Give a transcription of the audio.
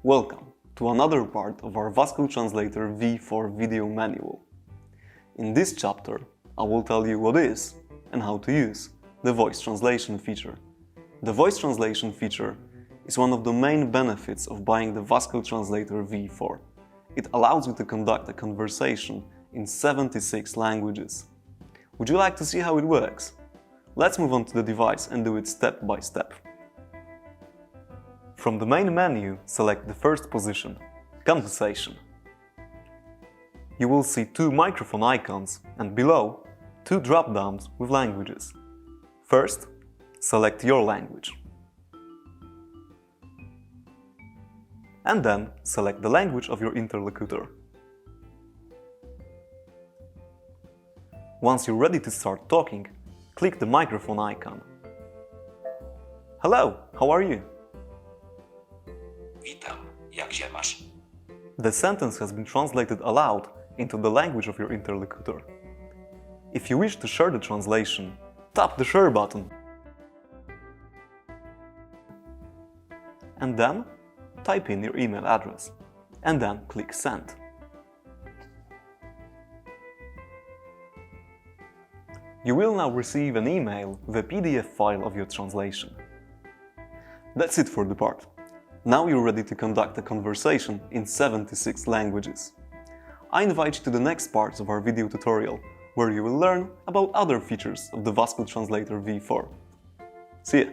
Welcome to another part of our Vasco Translator V4 video manual. In this chapter, I will tell you what is and how to use the voice translation feature. The voice translation feature is one of the main benefits of buying the Vasco Translator V4. It allows you to conduct a conversation in 76 languages. Would you like to see how it works? Let's move on to the device and do it step by step. From the main menu, select the first position, Conversation. You will see two microphone icons and below, two drop-downs with languages. First, select your language. And then select the language of your interlocutor. Once you're ready to start talking, click the microphone icon. Hello, how are you? Witam, jak się masz? The sentence has been translated aloud into the language of your interlocutor. If you wish to share the translation, tap the share button. And then, type in your email address. And then click Send. You will now receive an email with a PDF file of your translation. That's it for the part. Now you're ready to conduct a conversation in 76 languages. I invite you to the next parts of our video tutorial, where you will learn about other features of the Vasco Translator V4. See ya!